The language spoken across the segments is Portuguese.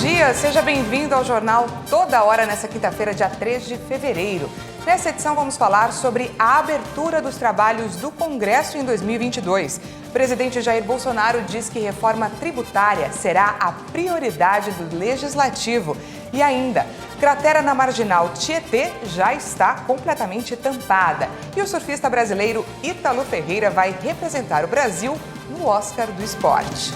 dia, seja bem-vindo ao Jornal Toda Hora nessa quinta-feira, dia 3 de fevereiro. Nessa edição vamos falar sobre a abertura dos trabalhos do Congresso em 2022. O presidente Jair Bolsonaro diz que reforma tributária será a prioridade do Legislativo. E ainda, cratera na Marginal Tietê já está completamente tampada. E o surfista brasileiro Ítalo Ferreira vai representar o Brasil no Oscar do Esporte.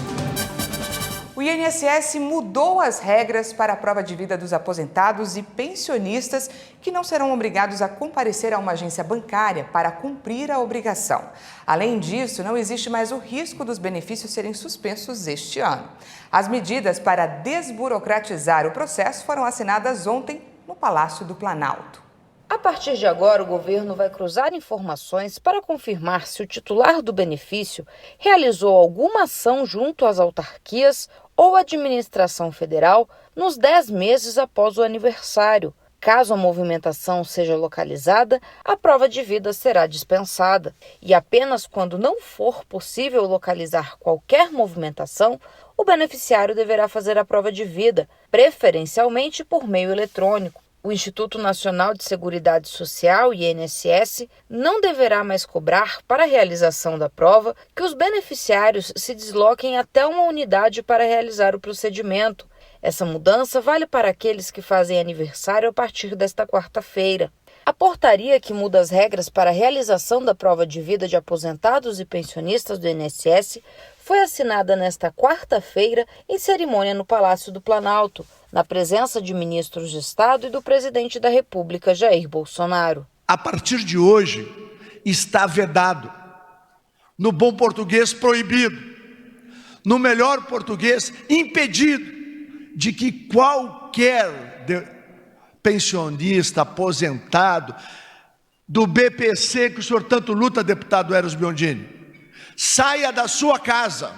O INSS mudou as regras para a prova de vida dos aposentados e pensionistas que não serão obrigados a comparecer a uma agência bancária para cumprir a obrigação. Além disso, não existe mais o risco dos benefícios serem suspensos este ano. As medidas para desburocratizar o processo foram assinadas ontem no Palácio do Planalto. A partir de agora, o governo vai cruzar informações para confirmar se o titular do benefício realizou alguma ação junto às autarquias ou administração federal nos 10 meses após o aniversário. Caso a movimentação seja localizada, a prova de vida será dispensada. E apenas quando não for possível localizar qualquer movimentação, o beneficiário deverá fazer a prova de vida, preferencialmente por meio eletrônico. O Instituto Nacional de Seguridade Social, INSS, não deverá mais cobrar para a realização da prova que os beneficiários se desloquem até uma unidade para realizar o procedimento. Essa mudança vale para aqueles que fazem aniversário a partir desta quarta-feira. A portaria que muda as regras para a realização da prova de vida de aposentados e pensionistas do INSS foi assinada nesta quarta-feira em cerimônia no Palácio do Planalto, na presença de ministros de Estado e do presidente da República, Jair Bolsonaro. A partir de hoje, está vedado. No bom português, proibido. No melhor português, impedido de que qualquer pensionista, aposentado, do BPC, que o senhor tanto luta, deputado Eros Biondini, saia da sua casa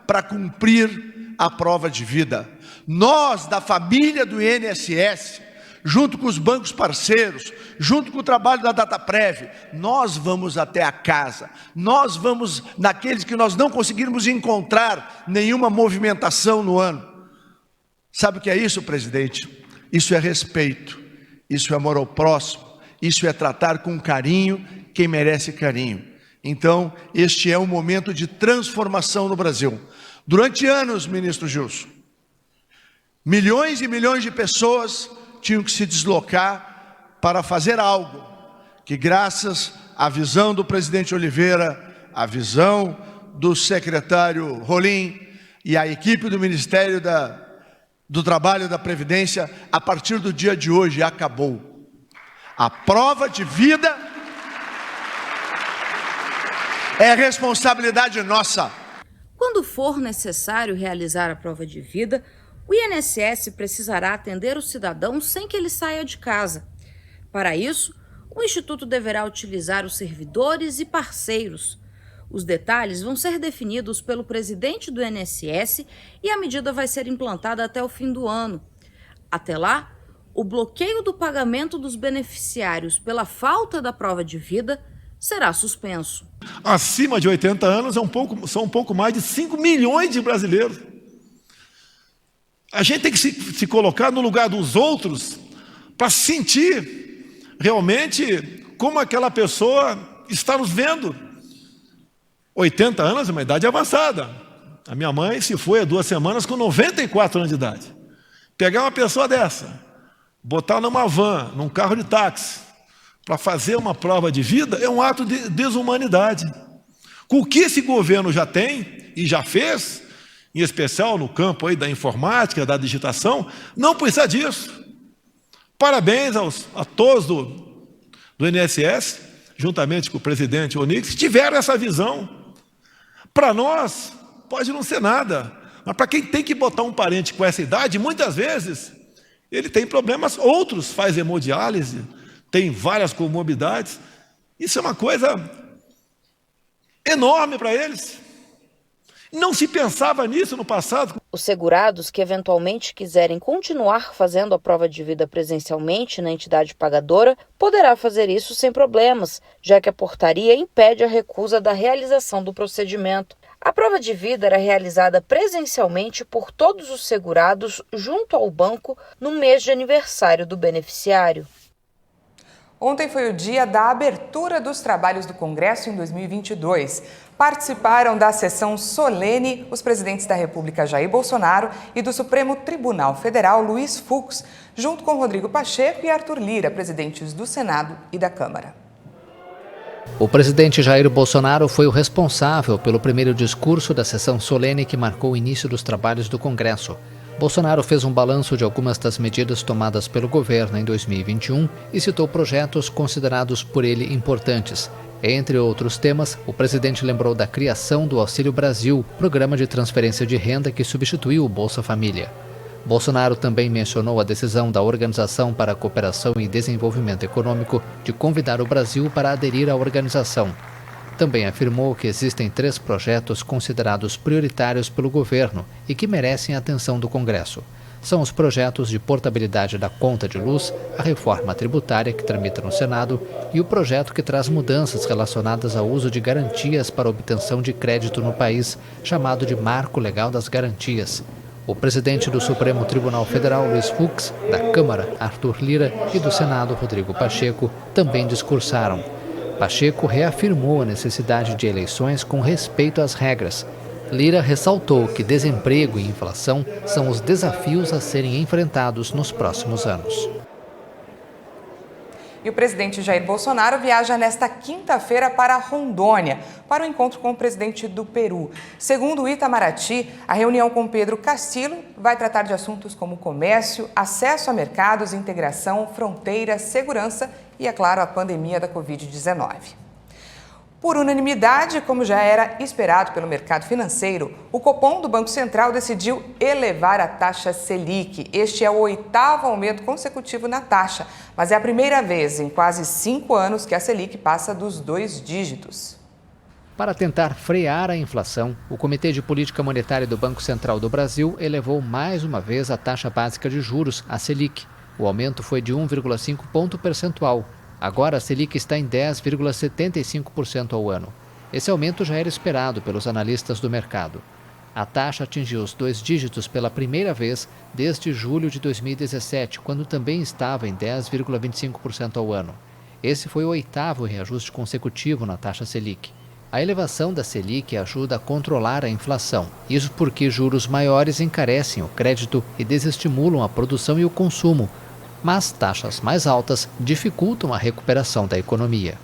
para cumprir a prova de vida. Nós, da família do INSS, junto com os bancos parceiros, junto com o trabalho da Dataprev, nós vamos até a casa, nós vamos naqueles que nós não conseguirmos encontrar nenhuma movimentação no ano. Sabe o que é isso, presidente? Isso é respeito, isso é amor ao próximo, isso é tratar com carinho quem merece carinho. Então, este é um momento de transformação no Brasil. Durante anos, ministro Gilson, milhões e milhões de pessoas tinham que se deslocar para fazer algo que, graças à visão do presidente Oliveira, à visão do secretário Rolim e à equipe do Ministério do Trabalho e da Previdência, a partir do dia de hoje acabou. A prova de vida é responsabilidade nossa. Quando for necessário realizar a prova de vida, o INSS precisará atender o cidadão sem que ele saia de casa. Para isso, o Instituto deverá utilizar os servidores e parceiros. Os detalhes vão ser definidos pelo presidente do INSS e a medida vai ser implantada até o fim do ano. Até lá, o bloqueio do pagamento dos beneficiários pela falta da prova de vida será suspenso. Acima de 80 anos são um pouco mais de 5 milhões de brasileiros. A gente tem que se colocar no lugar dos outros para sentir realmente como aquela pessoa está nos vendo. 80 anos é uma idade avançada. A minha mãe se foi há 2 semanas com 94 anos de idade. Pegar uma pessoa dessa, botar numa van, num carro de táxi, para fazer uma prova de vida, é um ato de desumanidade. Com o que esse governo já tem e já fez, em especial no campo aí da informática, da digitação, não precisa disso. Parabéns a todos do INSS, juntamente com o presidente Onix, que tiveram essa visão. Para nós, pode não ser nada, mas para quem tem que botar um parente com essa idade, muitas vezes, ele tem problemas, outros faz hemodiálise, tem várias comorbidades. Isso é uma coisa enorme para eles. Não se pensava nisso no passado. Os segurados que eventualmente quiserem continuar fazendo a prova de vida presencialmente na entidade pagadora poderá fazer isso sem problemas, já que a portaria impede a recusa da realização do procedimento. A prova de vida era realizada presencialmente por todos os segurados junto ao banco no mês de aniversário do beneficiário. Ontem foi o dia da abertura dos trabalhos do Congresso em 2022. Participaram da sessão solene os presidentes da República Jair Bolsonaro e do Supremo Tribunal Federal Luiz Fux, junto com Rodrigo Pacheco e Arthur Lira, presidentes do Senado e da Câmara. O presidente Jair Bolsonaro foi o responsável pelo primeiro discurso da sessão solene que marcou o início dos trabalhos do Congresso. Bolsonaro fez um balanço de algumas das medidas tomadas pelo governo em 2021 e citou projetos considerados por ele importantes. Entre outros temas, o presidente lembrou da criação do Auxílio Brasil, programa de transferência de renda que substituiu o Bolsa Família. Bolsonaro também mencionou a decisão da Organização para a Cooperação e Desenvolvimento Econômico de convidar o Brasil para aderir à organização. Também afirmou que existem 3 projetos considerados prioritários pelo governo e que merecem a atenção do Congresso. São os projetos de portabilidade da conta de luz, a reforma tributária que tramita no Senado e o projeto que traz mudanças relacionadas ao uso de garantias para obtenção de crédito no país, chamado de Marco Legal das Garantias. O presidente do Supremo Tribunal Federal, Luiz Fux, da Câmara, Arthur Lira, e do Senado, Rodrigo Pacheco, também discursaram. Pacheco reafirmou a necessidade de eleições com respeito às regras. Lira ressaltou que desemprego e inflação são os desafios a serem enfrentados nos próximos anos. E o presidente Jair Bolsonaro viaja nesta quinta-feira para Rondônia, para o encontro com o presidente do Peru. Segundo o Itamaraty, a reunião com Pedro Castillo vai tratar de assuntos como comércio, acesso a mercados, integração, fronteira, segurança e, é claro, a pandemia da Covid-19. Por unanimidade, como já era esperado pelo mercado financeiro, o Copom do Banco Central decidiu elevar a taxa Selic. Este é o 8º aumento consecutivo na taxa, mas é a primeira vez em quase 5 anos que a Selic passa dos 2 dígitos. Para tentar frear a inflação, o Comitê de Política Monetária do Banco Central do Brasil elevou mais uma vez a taxa básica de juros, a Selic. O aumento foi de 1,5 ponto percentual. Agora a Selic está em 10,75% ao ano. Esse aumento já era esperado pelos analistas do mercado. A taxa atingiu os 2 dígitos pela primeira vez desde julho de 2017, quando também estava em 10,25% ao ano. Esse foi o 8º reajuste consecutivo na taxa Selic. A elevação da Selic ajuda a controlar a inflação. Isso porque juros maiores encarecem o crédito e desestimulam a produção e o consumo, mas taxas mais altas dificultam a recuperação da economia.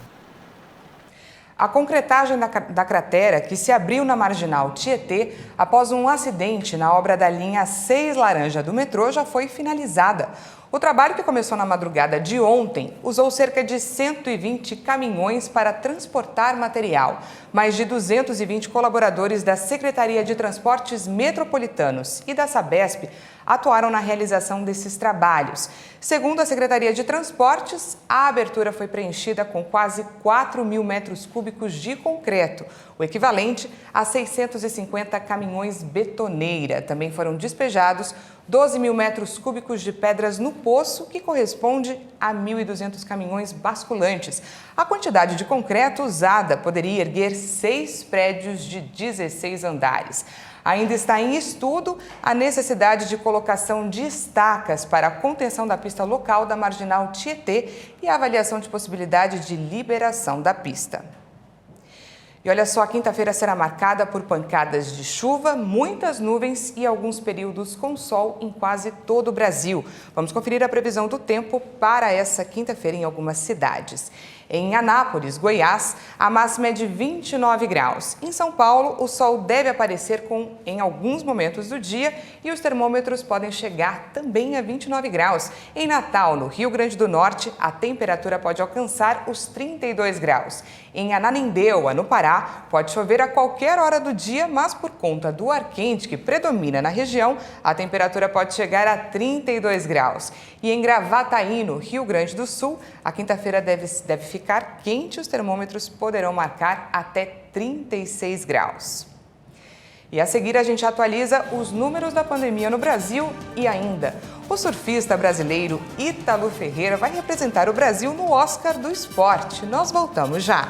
A concretagem da cratera que se abriu na Marginal Tietê após um acidente na obra da linha 6 Laranja do metrô já foi finalizada. O trabalho, que começou na madrugada de ontem, usou cerca de 120 caminhões para transportar material. Mais de 220 colaboradores da Secretaria de Transportes Metropolitanos e da Sabesp atuaram na realização desses trabalhos. Segundo a Secretaria de Transportes, a abertura foi preenchida com quase 4.000 metros cúbicos de concreto, o equivalente a 650 caminhões betoneira. Também foram despejados 12.000 metros cúbicos de pedras no poço, que corresponde a 1.200 caminhões basculantes. A quantidade de concreto usada poderia erguer 6 prédios de 16 andares. Ainda está em estudo a necessidade de colocação de estacas para a contenção da pista local da Marginal Tietê e a avaliação de possibilidade de liberação da pista. E olha só, a quinta-feira será marcada por pancadas de chuva, muitas nuvens e alguns períodos com sol em quase todo o Brasil. Vamos conferir a previsão do tempo para essa quinta-feira em algumas cidades. Em Anápolis, Goiás, a máxima é de 29 graus. Em São Paulo, o sol deve aparecer em alguns momentos do dia e os termômetros podem chegar também a 29 graus. Em Natal, no Rio Grande do Norte, a temperatura pode alcançar os 32 graus. Em Ananindeua, no Pará, pode chover a qualquer hora do dia, mas por conta do ar quente que predomina na região, a temperatura pode chegar a 32 graus. E em Gravataí, no Rio Grande do Sul, a quinta-feira deve ficar quente e os termômetros poderão marcar até 36 graus. E a seguir a gente atualiza os números da pandemia no Brasil e ainda o surfista brasileiro Ítalo Ferreira vai representar o Brasil no Oscar do Esporte. Nós voltamos já.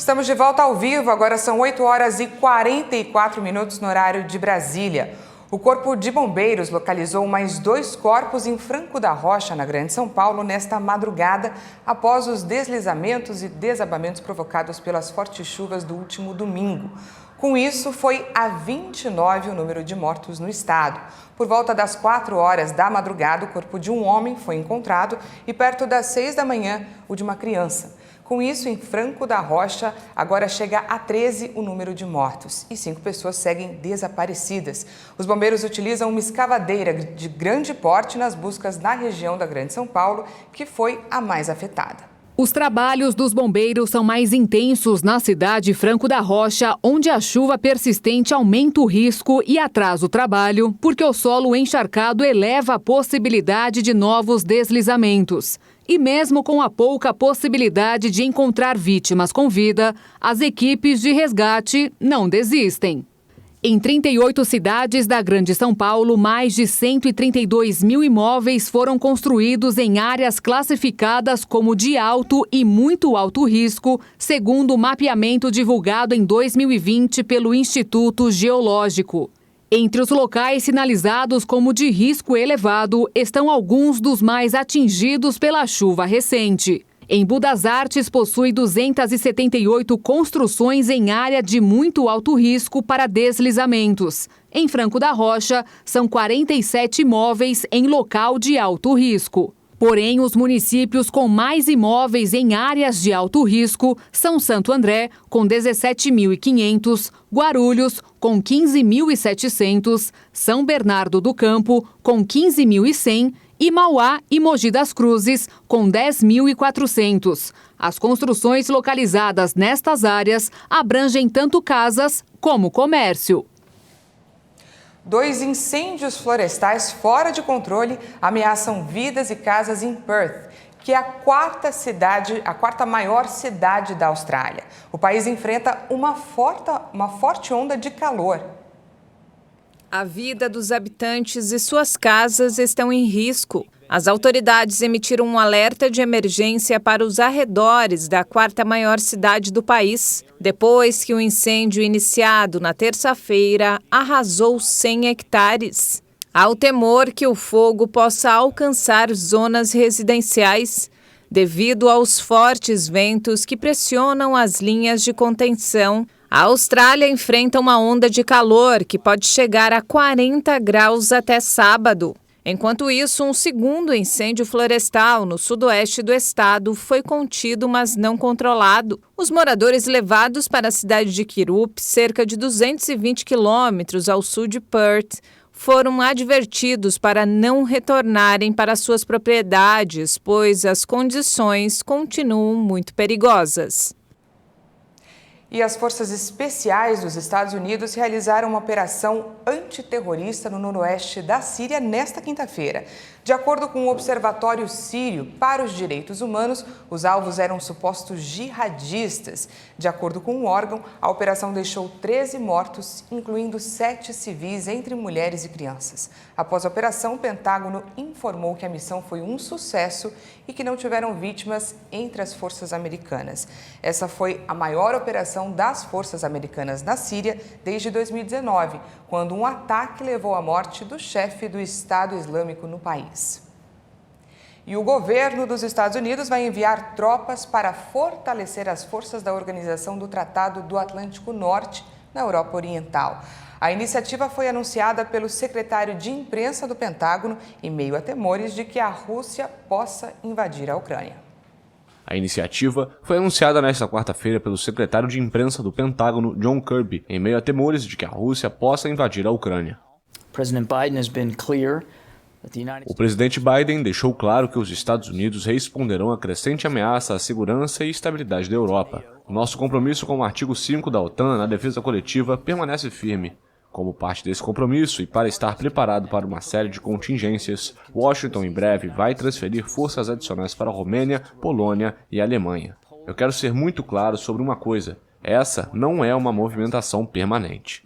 Estamos de volta ao vivo, agora são 8 horas e 44 minutos no horário de Brasília. O Corpo de Bombeiros localizou mais 2 corpos em Franco da Rocha, na Grande São Paulo, nesta madrugada, após os deslizamentos e desabamentos provocados pelas fortes chuvas do último domingo. Com isso, foi a 29 o número de mortos no estado. Por volta das 4 horas da madrugada, o corpo de um homem foi encontrado e perto das 6 da manhã, o de uma criança. Com isso, em Franco da Rocha, agora chega a 13 o número de mortos e 5 pessoas seguem desaparecidas. Os bombeiros utilizam uma escavadeira de grande porte nas buscas na região da Grande São Paulo, que foi a mais afetada. Os trabalhos dos bombeiros são mais intensos na cidade Franco da Rocha, onde a chuva persistente aumenta o risco e atrasa o trabalho, porque o solo encharcado eleva a possibilidade de novos deslizamentos. E mesmo com a pouca possibilidade de encontrar vítimas com vida, as equipes de resgate não desistem. Em 38 cidades da Grande São Paulo, mais de 132 mil imóveis foram construídos em áreas classificadas como de alto e muito alto risco, segundo o mapeamento divulgado em 2020 pelo Instituto Geológico. Entre os locais sinalizados como de risco elevado estão alguns dos mais atingidos pela chuva recente. Embu das Artes possui 278 construções em área de muito alto risco para deslizamentos. Em Franco da Rocha, são 47 imóveis em local de alto risco. Porém, os municípios com mais imóveis em áreas de alto risco são Santo André, com 17.500, Guarulhos, com 15.700, São Bernardo do Campo, com 15.100, e Mauá e Mogi das Cruzes, com 10.400. As construções localizadas nestas áreas abrangem tanto casas como comércio. 2 incêndios florestais fora de controle ameaçam vidas e casas em Perth, que é a quarta maior cidade da Austrália. O país enfrenta uma forte onda de calor. A vida dos habitantes e suas casas estão em risco. As autoridades emitiram um alerta de emergência para os arredores da 4ª maior cidade do país, depois que o incêndio iniciado na terça-feira arrasou 100 hectares. Há o temor que o fogo possa alcançar zonas residenciais, devido aos fortes ventos que pressionam as linhas de contenção. A Austrália enfrenta uma onda de calor que pode chegar a 40 graus até sábado. Enquanto isso, um segundo incêndio florestal no sudoeste do estado foi contido, mas não controlado. Os moradores levados para a cidade de Kirrup, cerca de 220 quilômetros ao sul de Perth, foram advertidos para não retornarem para suas propriedades, pois as condições continuam muito perigosas. E as forças especiais dos Estados Unidos realizaram uma operação antiterrorista no noroeste da Síria nesta quinta-feira. De acordo com o Observatório Sírio para os Direitos Humanos, os alvos eram supostos jihadistas. De acordo com o órgão, a operação deixou 13 mortos, incluindo 7 civis, entre mulheres e crianças. Após a operação, o Pentágono informou que a missão foi um sucesso e que não tiveram vítimas entre as forças americanas. Essa foi a maior operação das forças americanas na Síria desde 2019, quando um ataque levou à morte do chefe do Estado Islâmico no país. E o governo dos Estados Unidos vai enviar tropas para fortalecer as forças da Organização do Tratado do Atlântico Norte na Europa Oriental. A iniciativa foi anunciada pelo secretário de imprensa do Pentágono em meio a temores de que a Rússia possa invadir a Ucrânia. A iniciativa foi anunciada nesta quarta-feira pelo secretário de imprensa do Pentágono, John Kirby, em meio a temores de que a Rússia possa invadir a Ucrânia. O presidente Biden deixou claro que os Estados Unidos responderão à crescente ameaça à segurança e estabilidade da Europa. O nosso compromisso com o artigo 5 da OTAN na defesa coletiva permanece firme. Como parte desse compromisso e para estar preparado para uma série de contingências, Washington em breve vai transferir forças adicionais para a Romênia, Polônia e Alemanha. Eu quero ser muito claro sobre uma coisa: essa não é uma movimentação permanente.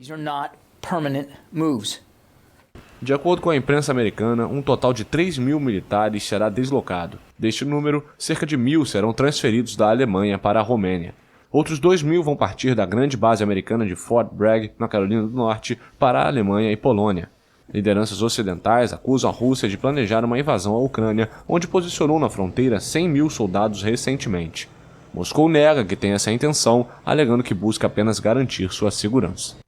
De acordo com a imprensa americana, um total de 3.000 militares será deslocado. Deste número, cerca de 1.000 serão transferidos da Alemanha para a Romênia. Outros 2.000 vão partir da grande base americana de Fort Bragg, na Carolina do Norte, para a Alemanha e Polônia. Lideranças ocidentais acusam a Rússia de planejar uma invasão à Ucrânia, onde posicionou na fronteira 100.000 soldados recentemente. Moscou nega que tem essa intenção, alegando que busca apenas garantir sua segurança.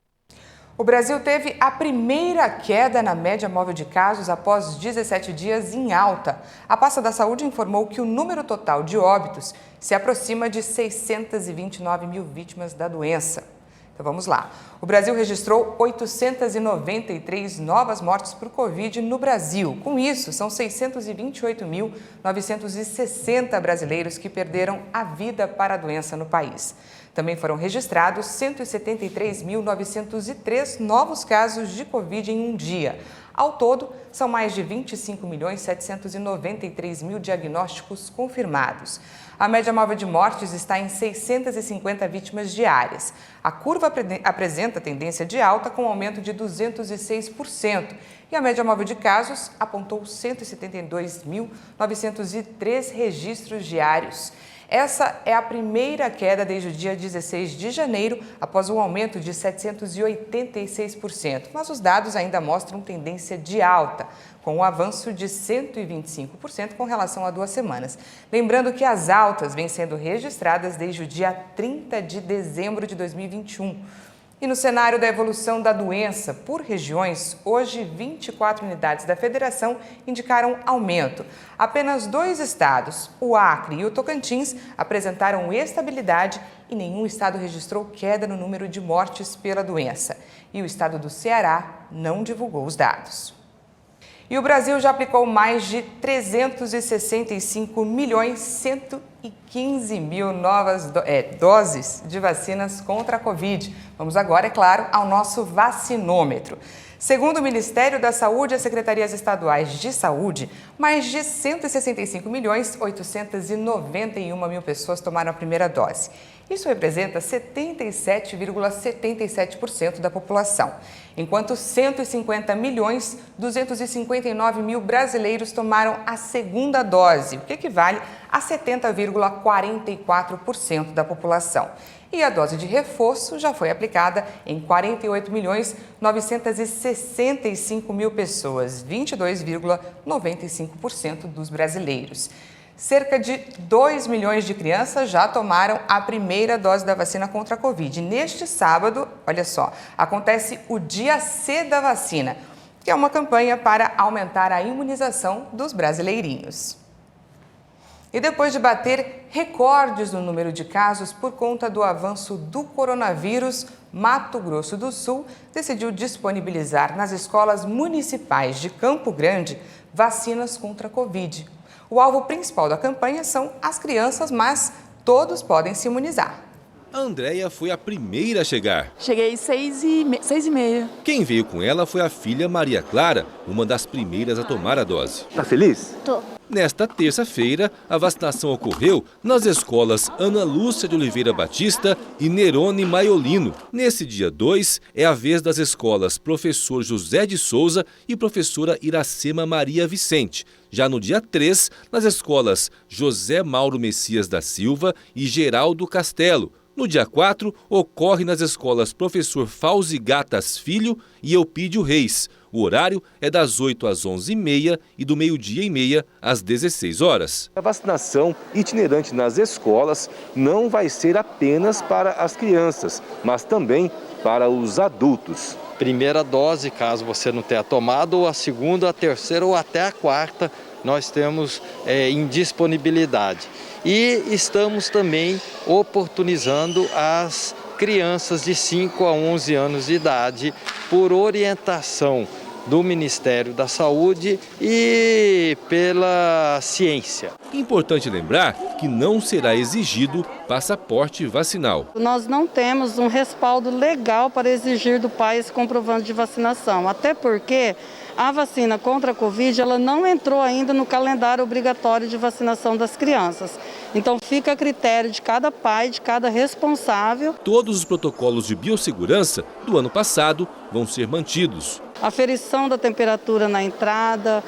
O Brasil teve a primeira queda na média móvel de casos após 17 dias em alta. A pasta da Saúde informou que o número total de óbitos se aproxima de 629 mil vítimas da doença. Então vamos lá. O Brasil registrou 893 novas mortes por Covid no Brasil. Com isso, são 628.960 brasileiros que perderam a vida para a doença no país. Também foram registrados 173.903 novos casos de Covid em um dia. Ao todo, são mais de 25.793.000 diagnósticos confirmados. A média móvel de mortes está em 650 vítimas diárias. A curva apresenta tendência de alta com aumento de 206%. E a média móvel de casos apontou 172.903 registros diários. Essa é a primeira queda desde o dia 16 de janeiro, após um aumento de 786%. Mas os dados ainda mostram tendência de alta, com um avanço de 125% com relação a 2 semanas. Lembrando que as altas vêm sendo registradas desde o dia 30 de dezembro de 2021. E no cenário da evolução da doença por regiões, hoje 24 unidades da federação indicaram aumento. Apenas 2 estados, o Acre e o Tocantins, apresentaram estabilidade e nenhum estado registrou queda no número de mortes pela doença. E o estado do Ceará não divulgou os dados. E o Brasil já aplicou mais de 365.115.000 novas doses de vacinas contra a Covid. Vamos agora, é claro, ao nosso vacinômetro. Segundo o Ministério da Saúde e as secretarias estaduais de saúde, mais de 165.891.000 pessoas tomaram a primeira dose. Isso representa 77,77% da população, enquanto 150.259.000 brasileiros tomaram a segunda dose, o que equivale a 70,44% da população. E a dose de reforço já foi aplicada em 48.965.000 pessoas, 22,95% dos brasileiros. Cerca de 2 milhões de crianças já tomaram a primeira dose da vacina contra a Covid. Neste sábado, olha só, acontece o Dia C da Vacina, que é uma campanha para aumentar a imunização dos brasileirinhos. E depois de bater recordes no número de casos por conta do avanço do coronavírus, Mato Grosso do Sul decidiu disponibilizar nas escolas municipais de Campo Grande vacinas contra a Covid. O alvo principal da campanha são as crianças, mas todos podem se imunizar. A Andréia foi a primeira a chegar. Cheguei 6h30. Quem veio com ela foi a filha Maria Clara, uma das primeiras a tomar a dose. Tá feliz? Tô. Nesta terça-feira, a vacinação ocorreu nas escolas Ana Lúcia de Oliveira Batista e Nerone Maiolino. Nesse dia 2, é a vez das escolas Professor José de Souza e Professora Iracema Maria Vicente. Já no dia 3, nas escolas José Mauro Messias da Silva e Geraldo Castelo. No dia 4, ocorre nas escolas Professor Fauzi Gatas Filho e Eupídio Reis. O horário é das 8 às 11h30 e do 12h30 às 16 horas. A vacinação itinerante nas escolas não vai ser apenas para as crianças, mas também para os adultos. Primeira dose, caso você não tenha tomado, ou a segunda, a terceira ou até a quarta, nós temos em disponibilidade. E estamos também oportunizando as crianças de 5 a 11 anos de idade por orientação do Ministério da Saúde e pela ciência. Importante lembrar que não será exigido passaporte vacinal. Nós não temos um respaldo legal para exigir do pai esse comprovante de vacinação, até porque a vacina contra a Covid ela não entrou ainda no calendário obrigatório de vacinação das crianças. Então fica a critério de cada pai, de cada responsável. Todos os protocolos de biossegurança do ano passado vão ser mantidos. aferição da temperatura na entrada,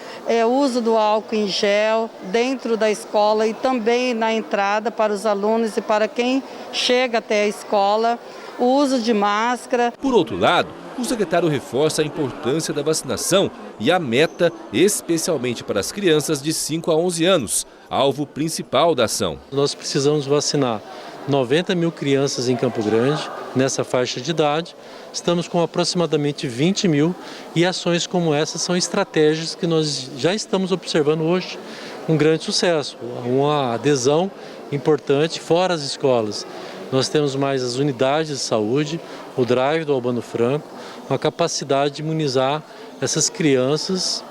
o uso do álcool em gel dentro da escola e também na entrada para os alunos e para quem chega até a escola, o uso de máscara. Por outro lado, o secretário reforça a importância da vacinação e a meta, especialmente para as crianças de 5 a 11 anos, alvo principal da ação. Nós precisamos vacinar 90 mil crianças em Campo Grande, nessa faixa de idade. Estamos com aproximadamente 20 mil e ações como essa são estratégias que nós já estamos observando hoje com grande sucesso. Uma adesão importante fora as escolas. Nós temos mais as unidades de saúde, o drive do Albano Franco, uma capacidade de imunizar essas crianças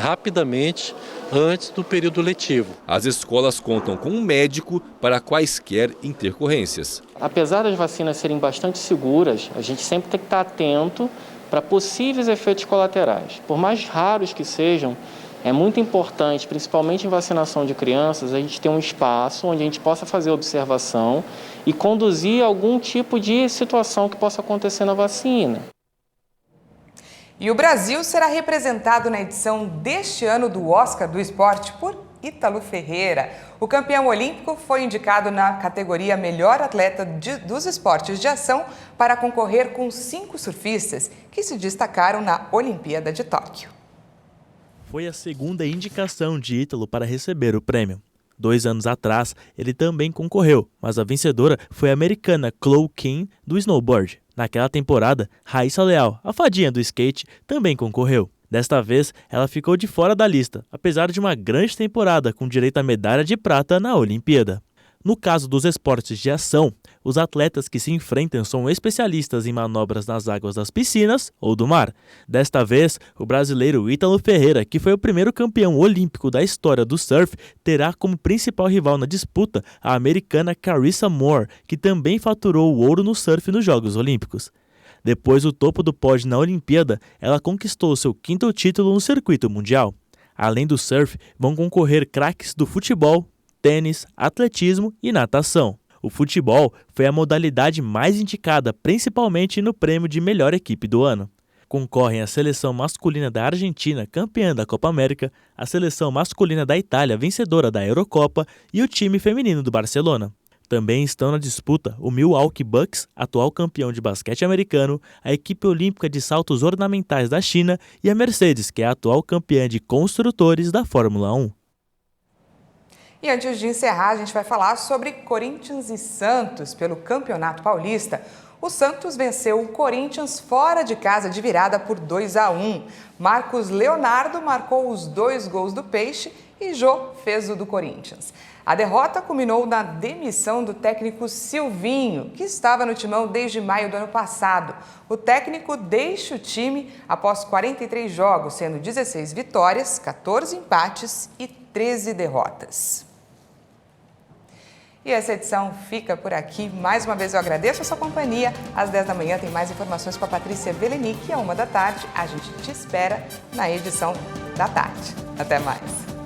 rapidamente antes do período letivo. As escolas contam com um médico para quaisquer intercorrências. Apesar das vacinas serem bastante seguras, a gente sempre tem que estar atento para possíveis efeitos colaterais. Por mais raros que sejam, é muito importante, principalmente em vacinação de crianças, a gente ter um espaço onde a gente possa fazer observação e conduzir algum tipo de situação que possa acontecer na vacina. E o Brasil será representado na edição deste ano do Oscar do Esporte por Ítalo Ferreira. O campeão olímpico foi indicado na categoria Melhor Atleta dos Esportes de Ação para concorrer com 5 surfistas que se destacaram na Olimpíada de Tóquio. Foi a segunda indicação de Ítalo para receber o prêmio. 2 anos atrás, ele também concorreu, mas a vencedora foi a americana Chloe Kim, do snowboard. Naquela temporada, Raíssa Leal, a fadinha do skate, também concorreu. Desta vez, ela ficou de fora da lista, apesar de uma grande temporada com direito à medalha de prata na Olimpíada. No caso dos esportes de ação, os atletas que se enfrentam são especialistas em manobras nas águas das piscinas ou do mar. Desta vez, o brasileiro Ítalo Ferreira, que foi o primeiro campeão olímpico da história do surf, terá como principal rival na disputa a americana Carissa Moore, que também faturou o ouro no surf nos Jogos Olímpicos. Depois do topo do pódio na Olimpíada, ela conquistou seu 5º título no circuito mundial. Além do surf, vão concorrer craques do futebol, tênis, atletismo e natação. O futebol foi a modalidade mais indicada, principalmente no prêmio de melhor equipe do ano. Concorrem a seleção masculina da Argentina, campeã da Copa América, a seleção masculina da Itália, vencedora da Eurocopa, e o time feminino do Barcelona. Também estão na disputa o Milwaukee Bucks, atual campeão de basquete americano, a equipe olímpica de saltos ornamentais da China e a Mercedes, que é a atual campeã de construtores da Fórmula 1. E antes de encerrar, a gente vai falar sobre Corinthians e Santos pelo Campeonato Paulista. O Santos venceu o Corinthians fora de casa de virada por 2-1. Marcos Leonardo marcou os 2 gols do Peixe e Jô fez o do Corinthians. A derrota culminou na demissão do técnico Silvinho, que estava no timão desde maio do ano passado. O técnico deixa o time após 43 jogos, sendo 16 vitórias, 14 empates e 13 derrotas. E essa edição fica por aqui. Mais uma vez eu agradeço a sua companhia. Às 10 da manhã tem mais informações com a Patrícia Velenic e à 1 da tarde a gente te espera na edição da tarde. Até mais.